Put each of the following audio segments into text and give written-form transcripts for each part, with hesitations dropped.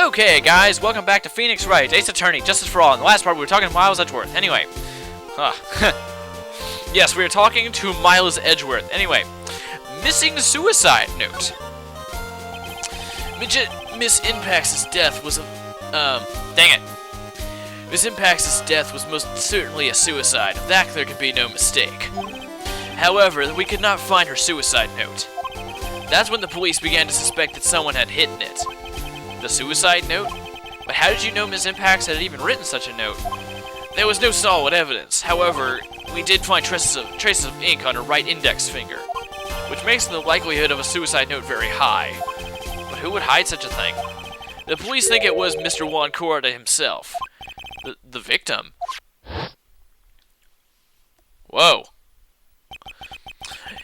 Okay, guys, welcome back to Phoenix Wright, Ace Attorney, Justice for All. In the last part, we were talking to Miles Edgeworth. Anyway. Yes, we were talking to Miles Edgeworth. Anyway. Missing suicide note. Miss Impax's death was dang it. Miss Impax's death was most certainly a suicide. Of that, there could be no mistake. However, we could not find her suicide note. That's when the police began to suspect that someone had hidden it. The suicide note? But how did you know Miss Impax had even written such a note? There was no solid evidence. However, we did find traces of ink on her right index finger, which makes the likelihood of a suicide note very high. But who would hide such a thing? The police think it was Mr. Juan Corda himself. The victim? Whoa.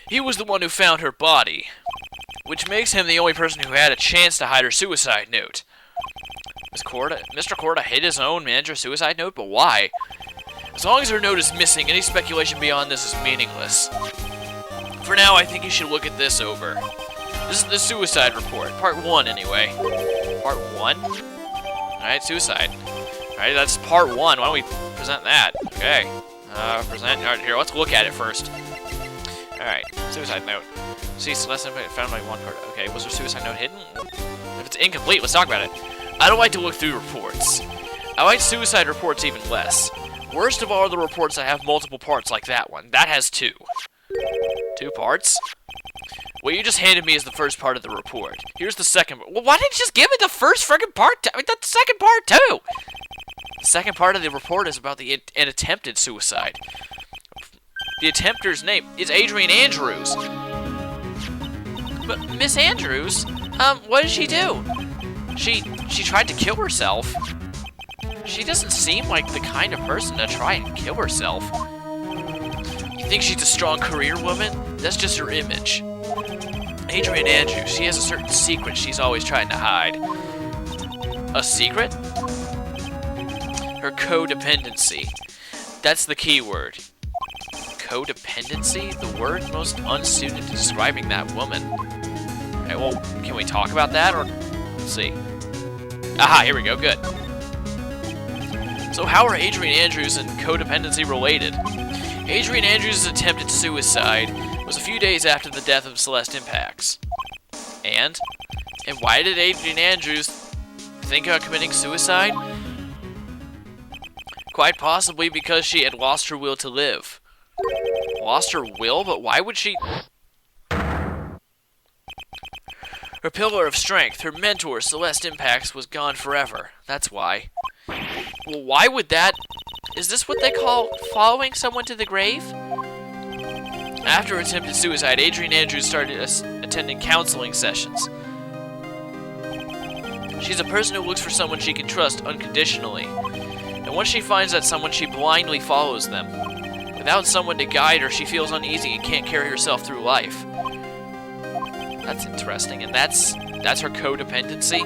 He was the one who found her body, which makes him the only person who had a chance to hide her suicide note. Mr. Corda hid his own manager's suicide note, but why? As long as her note is missing, any speculation beyond this is meaningless. For now, I think you should look at this over. This is the suicide report, part 1 anyway. Part 1? Alright, suicide. Alright, that's part 1. Why don't we present that? Okay. Alright, here, let's look at it first. Alright, suicide note. See, Celeste found my one card. Okay, was her suicide note hidden? If it's incomplete, let's talk about it. I don't like to look through reports. I like suicide reports even less. Worst of all are the reports that have multiple parts like that one. That has 2. 2 parts? What you just handed me is the first part of the report. Here's the second part. Well, why didn't you just give me the first friggin' part? I mean, the second part, too! The second part of the report is about an attempted suicide. The attempter's name is Adrian Andrews. But Miss Andrews, what did she do? She tried to kill herself. She doesn't seem like the kind of person to try and kill herself. You think she's a strong career woman? That's just her image. Adrian Andrews, she has a certain secret she's always trying to hide. A secret? Her codependency. That's the key word. Codependency? The word most unsuited to describing that woman. Okay, well, can we talk about that, or... Let's see. Aha, here we go, good. So how are Adrian Andrews and codependency related? Adrian Andrews' attempted suicide was a few days after the death of Celeste Impax. And why did Adrian Andrews think of committing suicide? Quite possibly because she had lost her will to live. Lost her will? But why would she... Her pillar of strength, her mentor, Celeste Impax, was gone forever. That's why. Well, why would that... Is this what they call following someone to the grave? After attempted suicide, Adrian Andrews started attending counseling sessions. She's a person who looks for someone she can trust unconditionally. And once she finds that someone, she blindly follows them. Without someone to guide her, she feels uneasy and can't carry herself through life. That's interesting, and that's her codependency?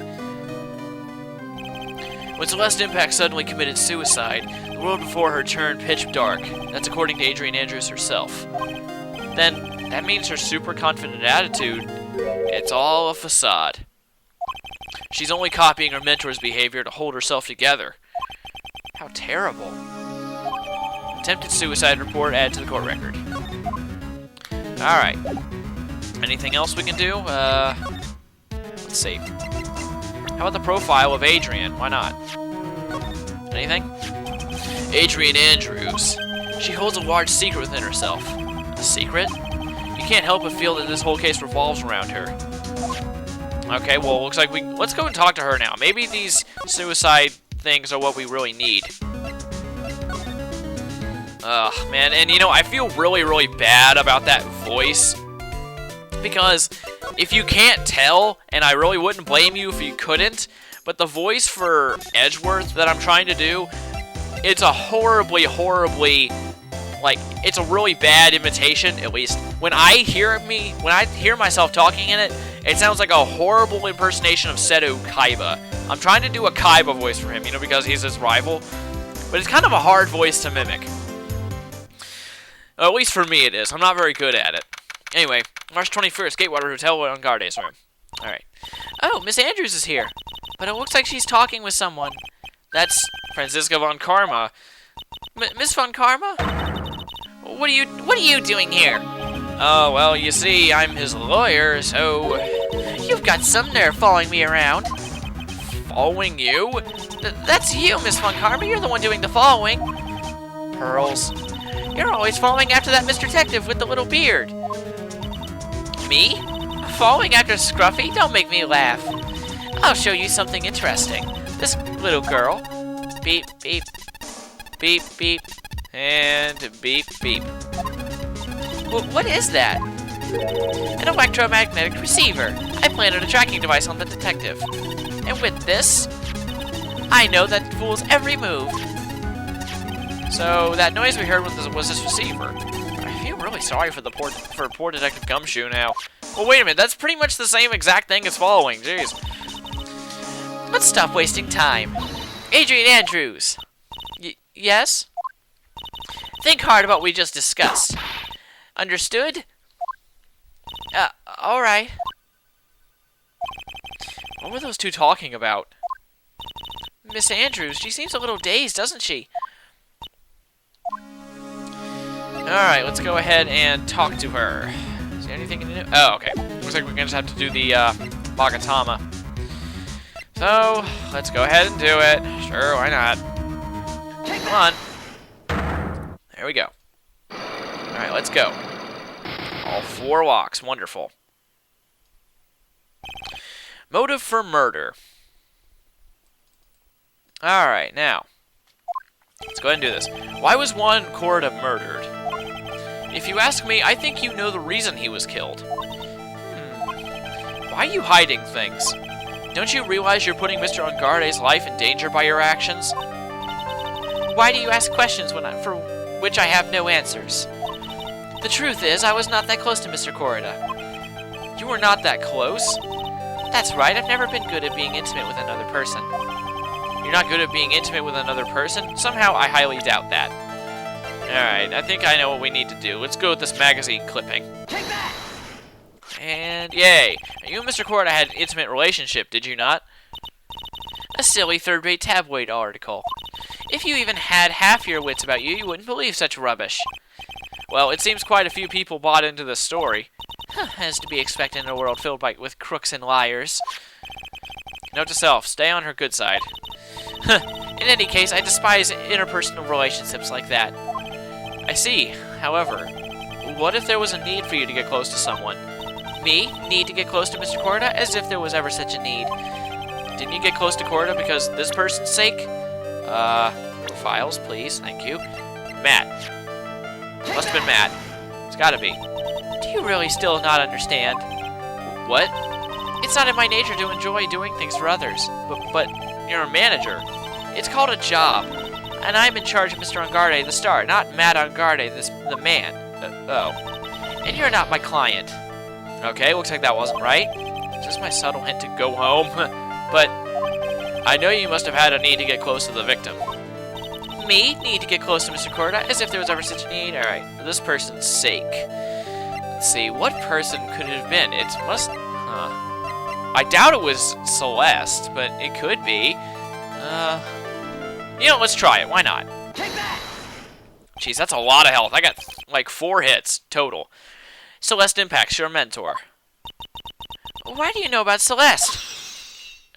When Celeste Impax suddenly committed suicide, the world before her turned pitch dark. That's according to Adrian Andrews herself. Then, that means her super confident attitude, it's all a facade. She's only copying her mentor's behavior to hold herself together. How terrible. Attempted suicide report added to the court record. Alright. Anything else we can do? Let's see. How about the profile of Adrian? Why not? Anything? Adrian Andrews. She holds a large secret within herself. A secret? You can't help but feel that this whole case revolves around her. Okay, well, looks like let's go and talk to her now. Maybe these suicide things are what we really need. Ugh, man, and you know, I feel really, really bad about that voice. Because if you can't tell, and I really wouldn't blame you if you couldn't, but the voice for Edgeworth that I'm trying to do, it's a horribly, like, it's a really bad imitation, at least. When I hear myself talking in it, it sounds like a horrible impersonation of Seto Kaiba. I'm trying to do a Kaiba voice for him, you know, because he's his rival. But it's kind of a hard voice to mimic. At least for me it is. I'm not very good at it. Anyway, March 21st, Gatewater Hotel on Garda's room. Alright. Oh, Miss Andrews is here. But it looks like she's talking with someone. That's Franziska von Karma. Miss von Karma? What are you doing here? Oh, well, you see, I'm his lawyer, so... You've got some nerve following me around. Following you? That's you, Miss von Karma. You're the one doing the following. Pearls. You're always following after that Mr. Detective with the little beard. Me? Following after Scruffy? Don't make me laugh. I'll show you something interesting. This little girl. Beep, beep. Beep, beep. And beep, beep. What is that? An electromagnetic receiver. I planted a tracking device on the detective. And with this, I know that fool's every move. So that noise we heard was this receiver. I feel really sorry for poor Detective Gumshoe now. Well, wait a minute. That's pretty much the same exact thing as following. Jeez. Let's stop wasting time. Adrian Andrews. Yes? Think hard about what we just discussed. Understood? Alright. What were those two talking about? Miss Andrews, she seems a little dazed, doesn't she? Alright, let's go ahead and talk to her. Is there anything to do? Oh, okay. Looks like we're gonna just have to do the, Magatama. So, let's go ahead and do it. Sure, why not? Come on. There we go. Alright, let's go. All 4 locks. Wonderful. Motive for murder. Alright, now. Let's go ahead and do this. Why was Juan Corda murdered? If you ask me, I think you know the reason he was killed. Why are you hiding things? Don't you realize you're putting Mr. Angarde's life in danger by your actions? Why do you ask questions for which I have no answers? The truth is, I was not that close to Mr. Corda. You were not that close? That's right, I've never been good at being intimate with another person. You're not good at being intimate with another person? Somehow, I highly doubt that. Alright, I think I know what we need to do. Let's go with this magazine clipping. Take that! And yay! You and Mr. Corda had an intimate relationship, did you not? A silly third-rate tabloid article. If you even had half your wits about you, you wouldn't believe such rubbish. Well, it seems quite a few people bought into this story. As to be expected in a world filled with crooks and liars. Note to self, stay on her good side. In any case, I despise interpersonal relationships like that. I see. However, what if there was a need for you to get close to someone? Me? Need to get close to Mr. Corda? As if there was ever such a need. Didn't you get close to Corda because this person's sake? Files, please. Thank you. Matt. Must have been Matt. It's gotta be. Do you really still not understand? What? It's not in my nature to enjoy doing things for others. But you're a manager. It's called a job. And I'm in charge of Mr. Angarde, the star, not Matt Angarde, the man. Oh. And you're not my client. Okay, looks like that wasn't right. Is this my subtle hint to go home? But I know you must have had a need to get close to the victim. Me? Need to get close to Mr. Corda? As if there was ever such a need? Alright, for this person's sake. Let's see, what person could it have been? It must... I doubt it was Celeste, but it could be. You know, let's try it. Why not? Take that! Jeez, that's a lot of health. I got, like, 4 hits total. Celeste Impact's your mentor. Why do you know about Celeste?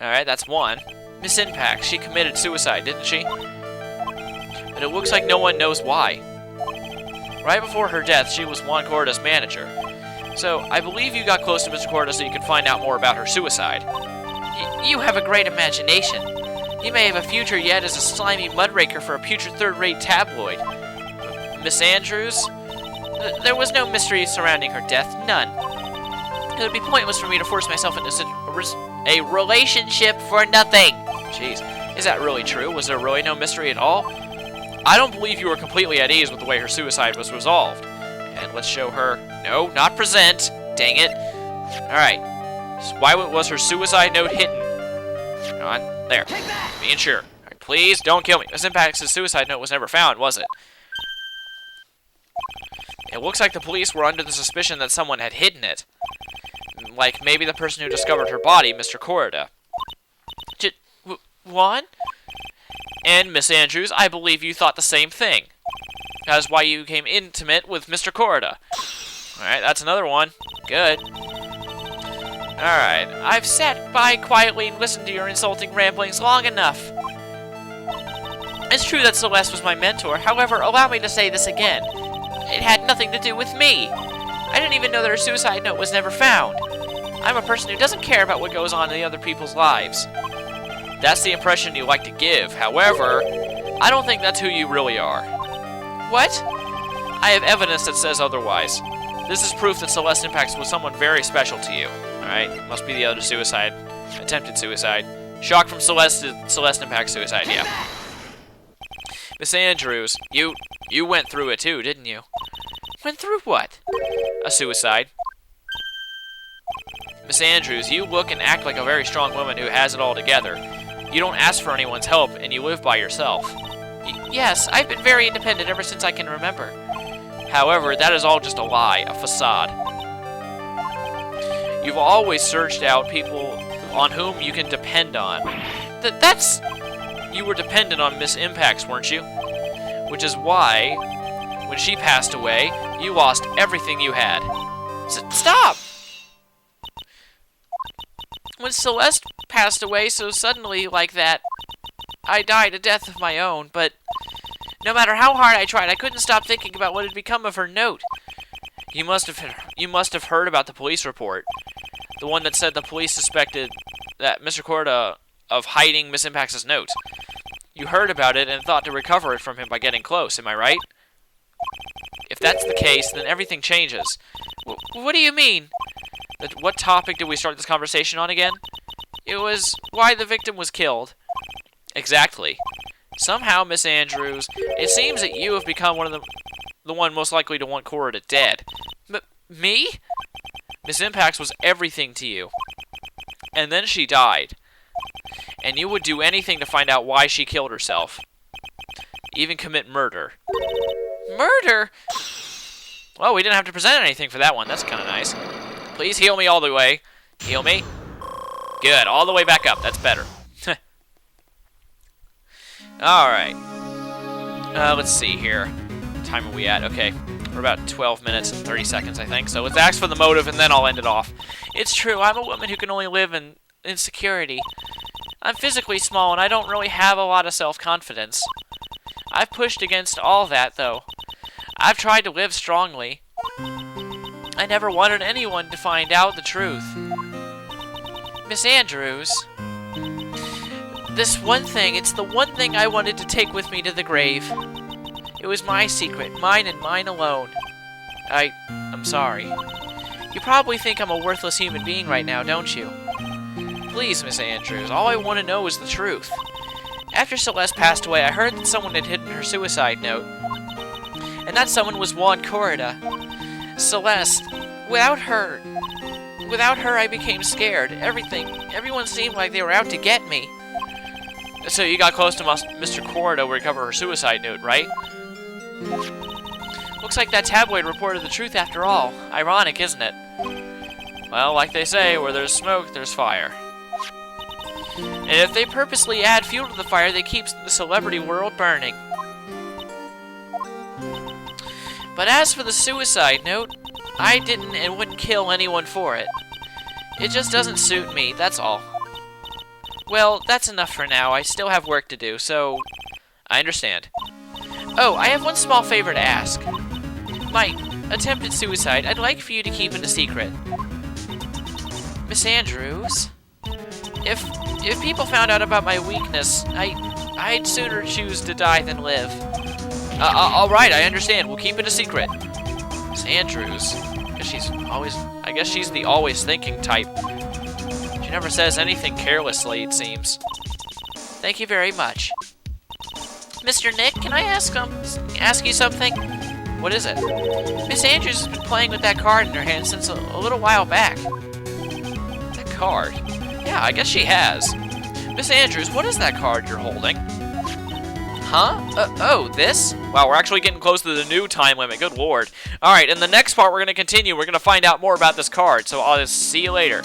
Alright, that's 1. Miss Impact, she committed suicide, didn't she? But it looks like no one knows why. Right before her death, she was Juan Corda's manager. So, I believe you got close to Mr. Corda so you could find out more about her suicide. You have a great imagination. You may have a future yet as a slimy mudraker for a putrid third-rate tabloid. Miss Andrews? There was no mystery surrounding her death. None. It would be pointless for me to force myself into a relationship for nothing. Jeez. Is that really true? Was there really no mystery at all? I don't believe you were completely at ease with the way her suicide was resolved. And let's show her... No, not present. Dang it. Alright. So why was her suicide note hidden? Come on. There. Being sure. Alright, please don't kill me. Miss Impact's suicide note was never found, was it? It looks like the police were under the suspicion that someone had hidden it. Like, maybe the person who discovered her body, Mr. Corda. one. And, Miss Andrews, I believe you thought the same thing. That is why you became intimate with Mr. Corda. Alright, that's another one. Good. Alright, I've sat by quietly and listened to your insulting ramblings long enough. It's true that Celeste was my mentor, however, allow me to say this again. It had nothing to do with me. I didn't even know that her suicide note was never found. I'm a person who doesn't care about what goes on in other people's lives. That's the impression you like to give. However, I don't think that's who you really are. What? I have evidence that says otherwise. This is proof that Celeste Impacts was someone very special to you. Alright, must be the other suicide. Attempted suicide. Shock from Celeste to Celeste Impact suicide, yeah. Miss Andrews, you went through it too, didn't you? Went through what? A suicide. Miss Andrews, you look and act like a very strong woman who has it all together. You don't ask for anyone's help, and you live by yourself. Yes, I've been very independent ever since I can remember. However, that is all just a lie, a facade. You've always searched out people on whom you can depend on. You were dependent on Miss Impacts, weren't you? Which is why, when she passed away, you lost everything you had. Stop! When Celeste passed away so suddenly like that, I died a death of my own, but no matter how hard I tried, I couldn't stop thinking about what had become of her note. You must have heard about the police report. The one that said the police suspected that Mr. Corda of hiding Miss Impacts' note. You heard about it and thought to recover it from him by getting close, am I right? If that's the case, then everything changes. What do you mean? What topic did we start this conversation on again? It was why the victim was killed. Exactly. Somehow, Miss Andrews, it seems that you have become the one most likely to want Corda dead. Me? Miss Impacts was everything to you. And then she died. And you would do anything to find out why she killed herself. Even commit murder. Murder? Well, we didn't have to present anything for that one. That's kind of nice. Please heal me all the way. Heal me. Good. All the way back up. That's better. Alright. Let's see here. What time are we at? Okay. We're about 12 minutes and 30 seconds, I think. So let's ask for the motive, and then I'll end it off. It's true. I'm a woman who can only live in insecurity. I'm physically small, and I don't really have a lot of self-confidence. I've pushed against all that, though. I've tried to live strongly. I never wanted anyone to find out the truth. Miss Andrews, this one thing, it's the one thing I wanted to take with me to the grave. It was my secret, mine and mine alone. I'm sorry. You probably think I'm a worthless human being right now, don't you? Please, Miss Andrews, all I want to know is the truth. After Celeste passed away, I heard that someone had hidden her suicide note. And that someone was Juan Corda. Celeste, without her I became scared. Everyone seemed like they were out to get me. So you got close to Mr. Corda to recover her suicide note, right? Looks like that tabloid reported the truth after all. Ironic, isn't it? Well, like they say, where there's smoke, there's fire. And if they purposely add fuel to the fire, they keep the celebrity world burning. But as for the suicide note, I didn't and wouldn't kill anyone for it. It just doesn't suit me, that's all. Well, that's enough for now. I still have work to do, so I understand. Oh, I have one small favor to ask. My attempted suicide, I'd like for you to keep it a secret. Miss Andrews, if people found out about my weakness, I'd sooner choose to die than live. Alright, I understand. We'll keep it a secret. Miss Andrews, I guess she's the always thinking type. She never says anything carelessly, it seems. Thank you very much. Mr. Nick, can I ask you something? What is it? Miss Andrews has been playing with that card in her hand since a little while back. That card? Yeah, I guess she has. Miss Andrews, what is that card you're holding? Huh? Oh, this? Wow, we're actually getting close to the new time limit. Good lord. Alright, in the next part, we're going to continue. We're going to find out more about this card. So I'll just see you later.